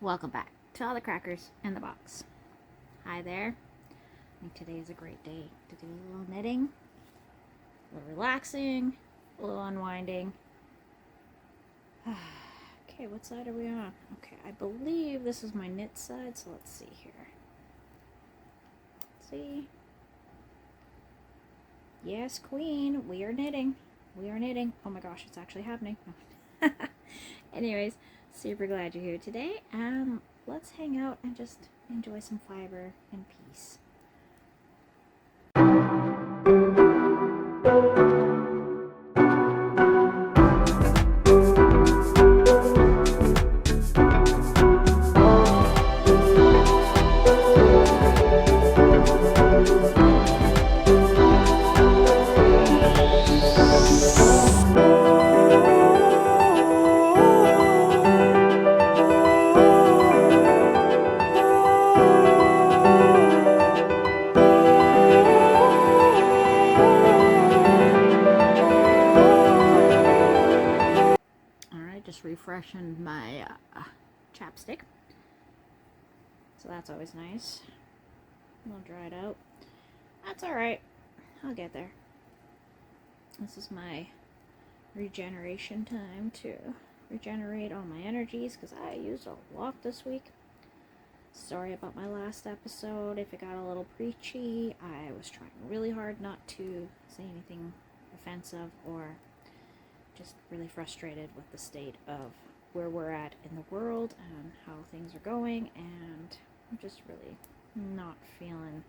Welcome back to all the crackers in the box. Hi there. I think today is a great day to do a little knitting, a little relaxing, a little unwinding. Okay, what side are we on? Okay, I believe this is my knit side, so let's see here. See? Yes, queen, we are knitting. We are knitting. Oh my gosh, it's actually happening. Anyways, super glad you're here today. Let's hang out and just enjoy some fiber and peace. Just refreshing my chapstick. So that's always nice. A little dried out. That's alright. I'll get there. This is my regeneration time to regenerate all my energies because I used a lot this week. Sorry about my last episode if it got a little preachy. I was trying really hard not to say anything offensive or just really frustrated with the state of where we're at in the world and how things are going, and I'm just really not feeling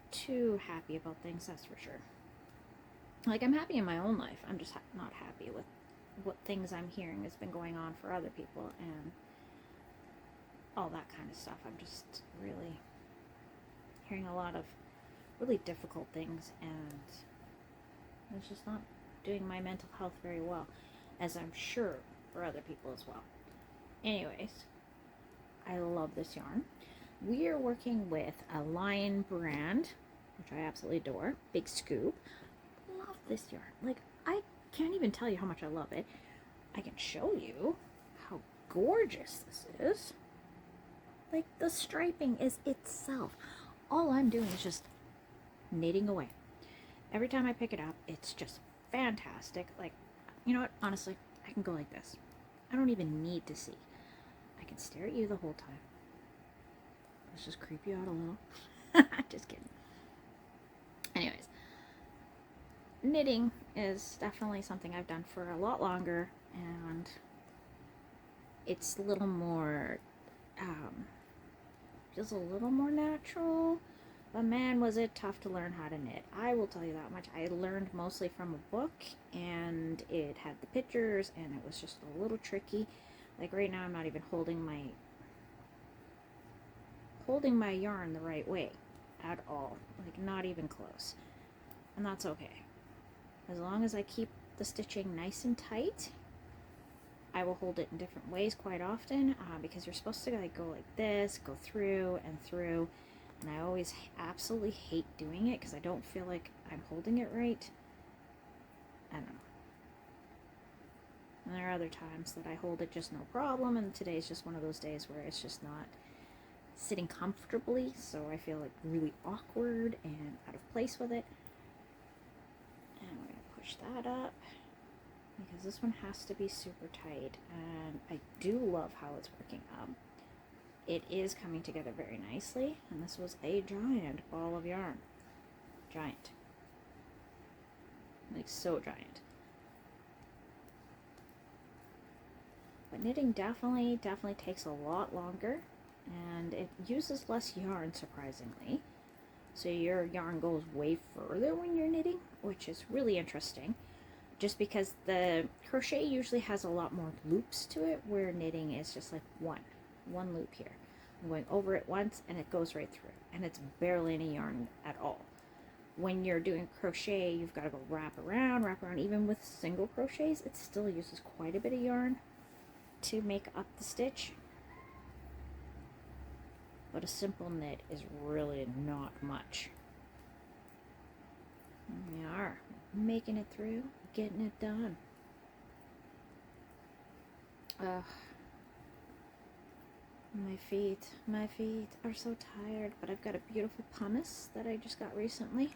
too happy about things, that's for sure. Like, I'm happy in my own life, I'm just not happy with what things I'm hearing has been going on for other people and all that kind of stuff. I'm just really hearing a lot of really difficult things, and it's just not doing my mental health very well, as I'm sure for other people as well. Anyways, I love this yarn. We are working with a Lion brand, which I absolutely adore. Big Scoop. Love this yarn. Like, I can't even tell you how much I love it. I can show you how gorgeous this is. Like, the striping is itself. All I'm doing is just knitting away. Every time I pick it up, it's just fantastic. Like, you know what? Honestly, I can go like this. I don't even need to see. I can stare at you the whole time. Let's just creep you out a little. Just kidding. Anyways, knitting is definitely something I've done for a lot longer, and it's a little more, just a little more natural. But man, was it tough to learn how to knit. I will tell you that much. I learned mostly from a book, and it had the pictures, and it was just a little tricky. Like right now, I'm not even holding my yarn the right way at all. Like, not even close. And that's okay. As long as I keep the stitching nice and tight, I will hold it in different ways quite often, because you're supposed to like go like this, go through and through. And I always absolutely hate doing it because I don't feel like I'm holding it right. I don't know. And there are other times that I hold it just no problem, and today's just one of those days where it's just not sitting comfortably, so I feel like really awkward and out of place with it. And we're going to push that up because this one has to be super tight, and I do love how it's working up. It is coming together very nicely, and this was a giant ball of yarn. Giant. Like, so giant. But knitting definitely takes a lot longer, and it uses less yarn, surprisingly. So your yarn goes way further when you're knitting, which is really interesting. Just because the crochet usually has a lot more loops to it, where knitting is just like one loop here. I'm going over it once and it goes right through, and it's barely any yarn at all. When you're doing crochet, you've got to go wrap around. Even with single crochets, it still uses quite a bit of yarn to make up the stitch. But a simple knit is really not much. And we are making it through, getting it done. My feet are so tired, but I've got a beautiful pumice that I just got recently.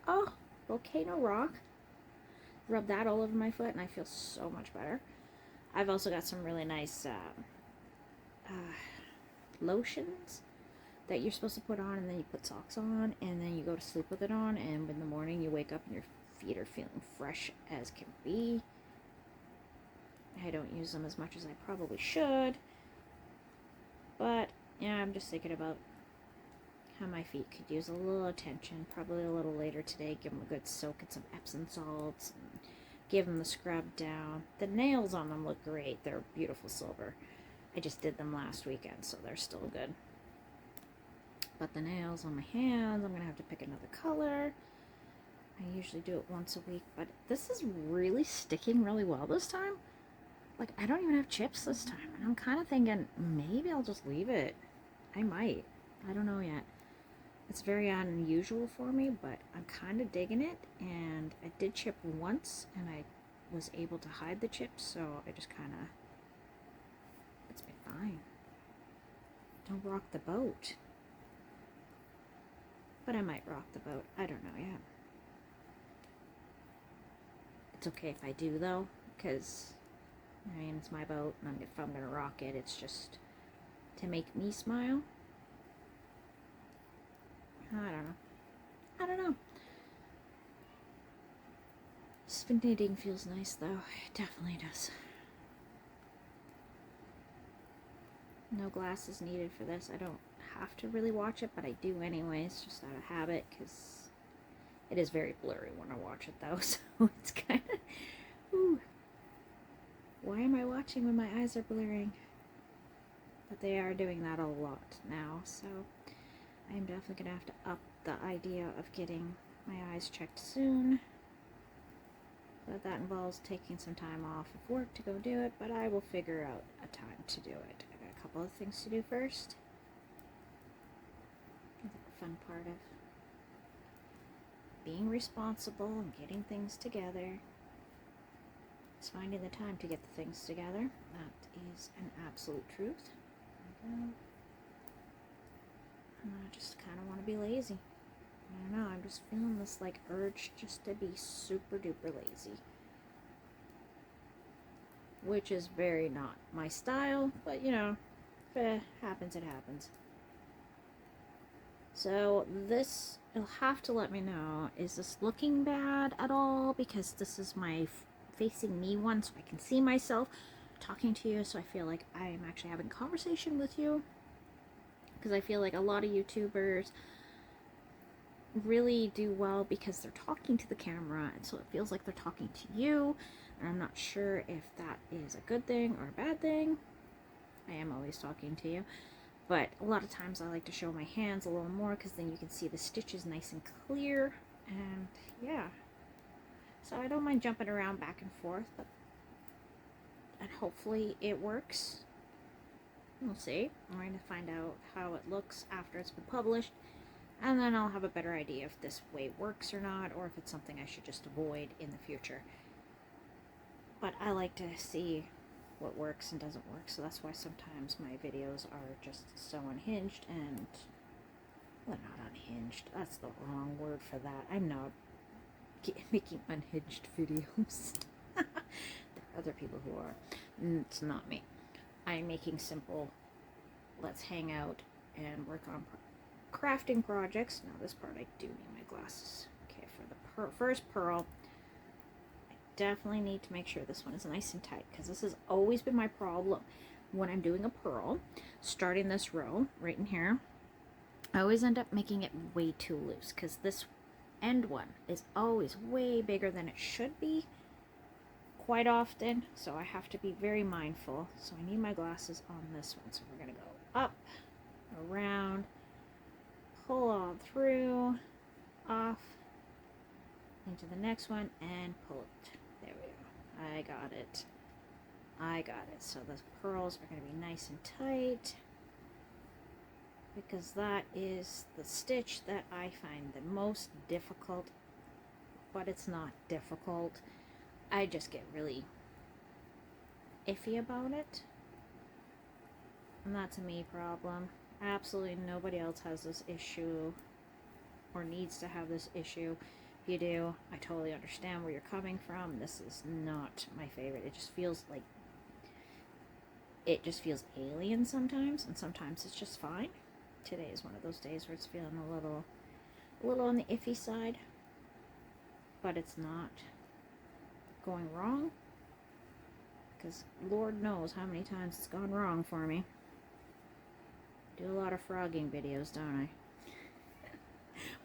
Oh, volcano rock. Rub that all over my foot and I feel so much better. I've also got some really nice lotions that you're supposed to put on, and then you put socks on, and then you go to sleep with it on, and in the morning you wake up and your feet are feeling fresh as can be. I don't use them as much as I probably should, but yeah, I'm just thinking about how my feet could use a little attention. Probably a little later today, give them a good soak in some Epsom salts and give them the scrub down. The nails on them look great. They're beautiful silver. I just did them last weekend, so they're still good. But the nails on my hands, I'm going to have to pick another color. I usually do it once a week, but this is really sticking really well this time. Like, I don't even have chips this time. And I'm kind of thinking, maybe I'll just leave it. I might. I don't know yet. It's very unusual for me, but I'm kind of digging it. And I did chip once, and I was able to hide the chips, so I just kind of... It's been fine. Don't rock the boat. But I might rock the boat. I don't know yet. It's okay if I do, though, because, I mean, it's my boat, and if I'm going to rock it, it's just to make me smile. I don't know. Spin knitting feels nice, though. It definitely does. No glasses needed for this. I don't have to really watch it, but I do anyways, just out of habit, because it is very blurry when I watch it, though, so it's kind of... Ooh. Why am I watching when my eyes are blurring? But they are doing that a lot now, so I am definitely going to have to up the idea of getting my eyes checked soon. But that involves taking some time off of work to go do it, but I will figure out a time to do it. I got a couple of things to do first. I think the fun part of being responsible and getting things together is finding the time to get the things together. That is an absolute truth. I just kind of want to be lazy. I don't know, I'm just feeling this like urge just to be super duper lazy. Which is very not my style, but you know, if it happens, it happens. So this, you'll have to let me know, is this looking bad at all? Because this is my facing me one, so I can see myself talking to you, so I feel like I'm actually having a conversation with you. Because I feel like a lot of YouTubers really do well because they're talking to the camera, and so it feels like they're talking to you, and I'm not sure if that is a good thing or a bad thing. I am always talking to you, but a lot of times I like to show my hands a little more because then you can see the stitches nice and clear, and yeah, so I don't mind jumping around back and forth, but and hopefully it works. We'll see. I'm going to find out how it looks after it's been published, and then I'll have a better idea if this way works or not, or if it's something I should just avoid in the future. But I like to see what works and doesn't work, so that's why sometimes my videos are just so unhinged and... Well, not unhinged. That's the wrong word for that. I'm not making unhinged videos. There are other people who are. It's not me. I'm making simple, let's hang out and work on crafting projects. Now this part I do need my glasses. Okay, for the first purl, I definitely need to make sure this one is nice and tight, because this has always been my problem when I'm doing a purl. Starting this row right in here, I always end up making it way too loose, because this end one is always way bigger than it should be quite often, so I have to be very mindful. So I need my glasses on this one. So we're going to go up, around, pull on through, off, into the next one, and pull it. There we go. I got it. I got it. So those purls are going to be nice and tight, because that is the stitch that I find the most difficult, but it's not difficult. I just get really iffy about it. And that's a me problem. Absolutely nobody else has this issue or needs to have this issue. If you do, I totally understand where you're coming from. This is not my favorite. It just feels alien sometimes, and sometimes it's just fine. Today is one of those days where it's feeling a little on the iffy side, but it's not going wrong, because Lord knows how many times it's gone wrong for me. Do a lot of frogging videos, don't I?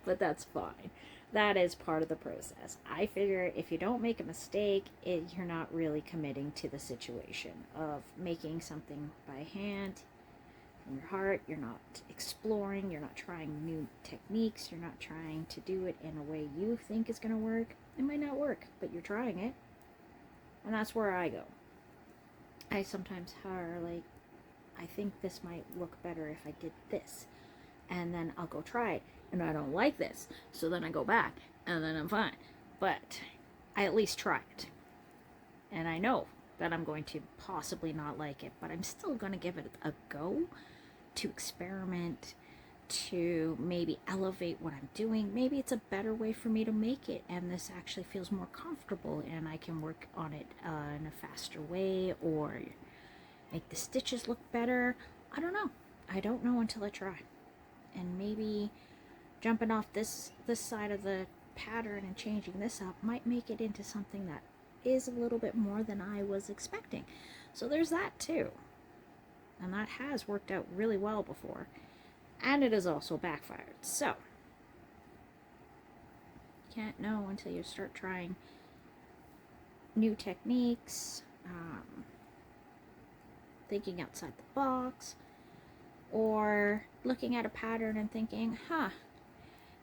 But that's fine. That is part of the process. I figure if you don't make a mistake, you're not really committing to the situation of making something by hand from your heart. You're not exploring, you're not trying new techniques, you're not trying to do it in a way you think is going to work. It might not work, but you're trying it. And that's where I go. I sometimes are like, I think this might look better if I did this. And then I'll go try it. And I don't like this. So then I go back. And then I'm fine. But I at least try it. And I know that I'm going to possibly not like it. But I'm still going to give it a go. To experiment. To maybe elevate what I'm doing. Maybe it's a better way for me to make it. And this actually feels more comfortable. And I can work on it in a faster way. Or make the stitches look better. I don't know. I don't know until I try. And maybe jumping off this side of the pattern and changing this up might make it into something that is a little bit more than I was expecting. So there's that too. And that has worked out really well before. And it has also backfired. So, you can't know until you start trying new techniques, thinking outside the box, or looking at a pattern and thinking,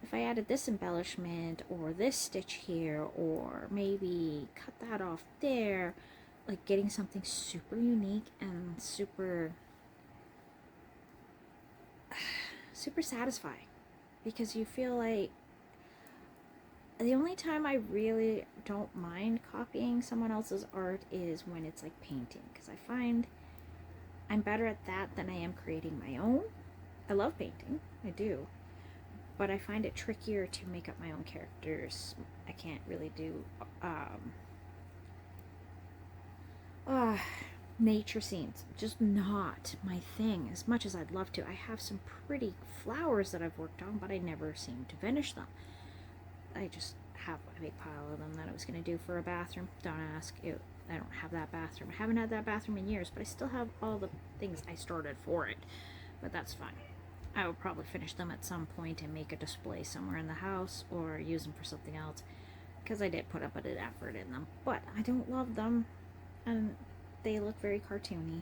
if I added this embellishment or this stitch here, or maybe cut that off there, like getting something super unique and super satisfying, because you feel like the only time I really don't mind copying someone else's art is when it's like painting, because I find I'm better at that than I am creating my own. I love painting, I do, but I find it trickier to make up my own characters. I can't really do nature scenes, just not my thing as much as I'd love to. I have some pretty flowers that I've worked on, but I never seem to finish them. I just have a big pile of them that I was going to do for a bathroom. Don't ask. I don't have that bathroom. I haven't had that bathroom in years, but I still have all the things I started for it. But that's fine. I will probably finish them at some point and make a display somewhere in the house or use them for something else, because I did put up a bit of effort in them. But I don't love them, and they look very cartoony.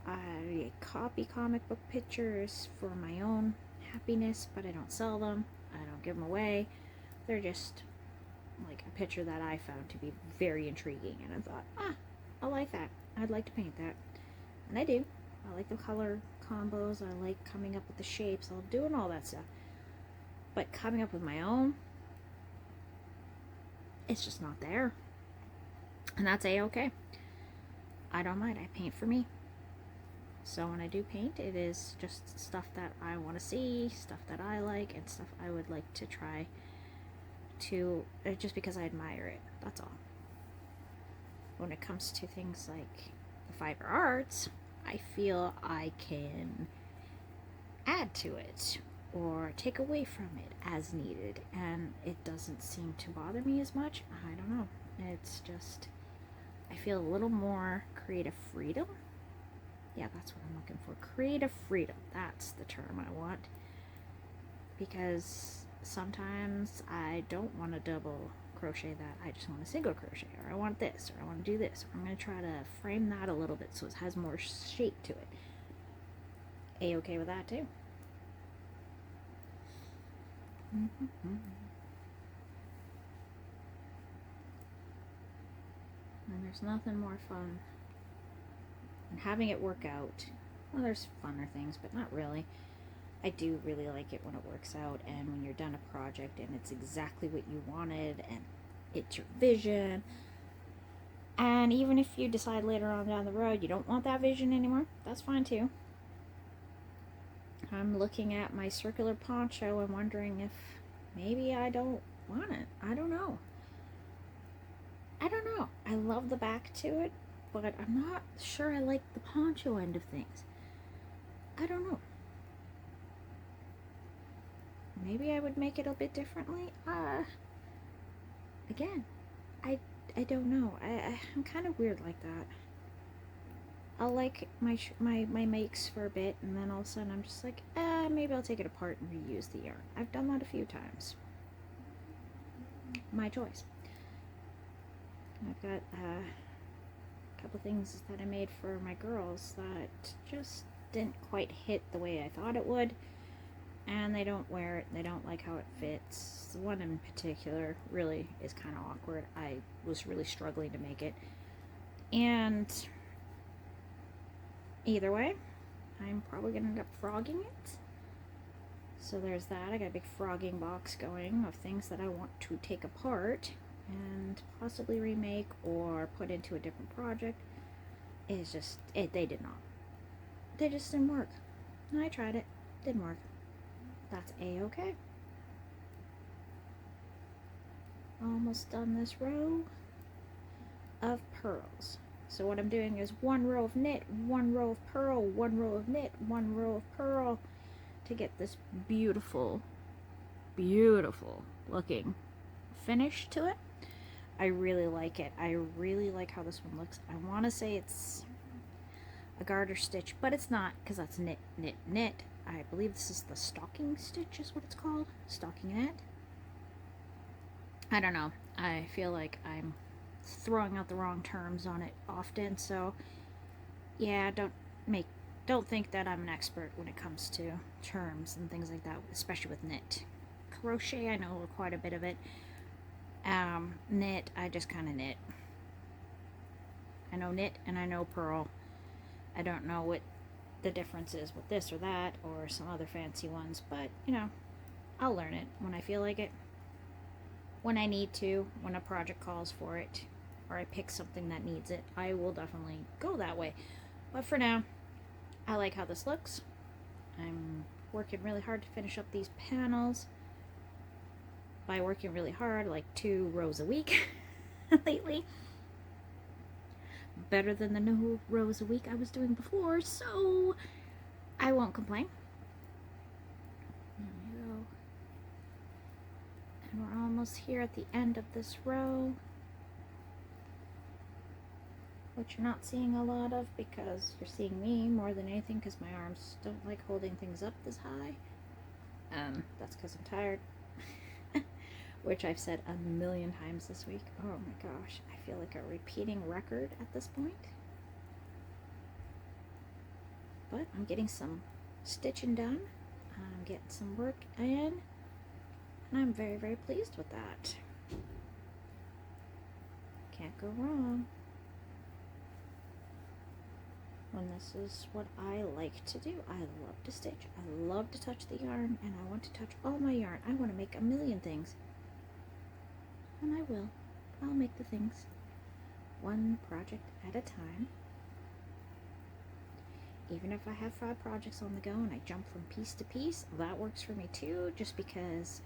I copy comic book pictures for my own happiness, but I don't sell them. I don't give them away. They're just like a picture that I found to be very intriguing, and I thought, I like that. I'd like to paint that. And I do. I like the color combos. I like coming up with the shapes. I love doing all that stuff. But coming up with my own, it's just not there. And that's A-okay. I don't mind. I paint for me. So when I do paint, it is just stuff that I want to see, stuff that I like, and stuff I would like to try to, just because I admire it. That's all. When it comes to things like the fiber arts, I feel I can add to it or take away from it as needed, and it doesn't seem to bother me as much. I don't know. It's just, I feel a little more creative freedom. Yeah, that's what I'm looking for. Creative freedom. That's the term I want. Because sometimes I don't want to double crochet that. I just want a single crochet, or I want this, or I want to do this. Or I'm going to try to frame that a little bit so it has more shape to it. A-okay with that too. And there's nothing more fun and having it work out. Well, there's funner things, but not really. I do really like it when it works out, and when you're done a project and it's exactly what you wanted and it's your vision. And even if you decide later on down the road you don't want that vision anymore, that's fine too. I'm looking at my circular poncho and wondering if maybe I don't want it. I don't know. I love the back to it, but I'm not sure I like the poncho end of things. I don't know. Maybe I would make it a bit differently. Again, I don't know. I'm kind of weird like that. I'll like my makes for a bit, and then all of a sudden I'm just like, maybe I'll take it apart and reuse the yarn. I've done that a few times. My choice. I've got a couple things that I made for my girls that just didn't quite hit the way I thought it would, and they don't wear it. They don't like how it fits. The one in particular really is kind of awkward. I was really struggling to make it, and either way, I'm probably going to end up frogging it. So there's that. I got a big frogging box going of things that I want to take apart and possibly remake or put into a different project. It's just, they did not. They just didn't work. I tried it. Didn't work. That's a-okay. Almost done this row of pearls. So what I'm doing is one row of knit, one row of purl, one row of knit, one row of purl to get this beautiful, beautiful looking finish to it. I really like it. I really like how this one looks. I want to say it's a garter stitch, but it's not, because that's knit, knit, knit. I believe this is the stocking stitch is what it's called. Stocking knit. I don't know. I feel like I'm throwing out the wrong terms on it often, so yeah, don't think that I'm an expert when it comes to terms and things like that, especially with knit. Crochet, I know quite a bit of it. Knit, I just kind of knit. I know knit and I know purl. I don't know what the difference is with this or that or some other fancy ones, but you know, I'll learn it when I feel like it, when I need to, when a project calls for it, or I pick something that needs it. I will definitely go that way. But for now, I like how this looks. I'm working really hard to finish up these panels. By working really hard, like 2 rows a week lately. Better than the no rows a week I was doing before, so I won't complain. There we go. And we're almost here at the end of this row, which you're not seeing a lot of because you're seeing me more than anything because my arms don't like holding things up this high. That's because I'm tired. Which I've said a million times this week. Oh my gosh, I feel like a repeating record at this point. But I'm getting some stitching done. I'm getting some work in. And I'm very, very pleased with that. Can't go wrong when this is what I like to do. I love to stitch. I love to touch the yarn, and I want to touch all my yarn. I want to make a million things. And I will. I'll make the things one project at a time. Even if I have 5 projects on the go and I jump from piece to piece, that works for me too, just because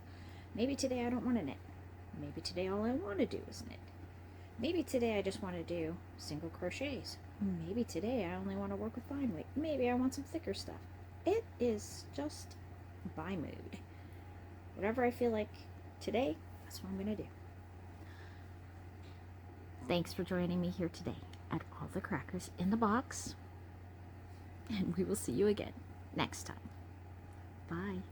maybe today I don't want to knit. Maybe today all I want to do is knit. Maybe today I just want to do single crochets. Maybe today I only want to work with fine weight. Maybe I want some thicker stuff. It is just by mood. Whatever I feel like today, that's what I'm going to do. Thanks for joining me here today at All the Crackers in the Box. And we will see you again next time. Bye.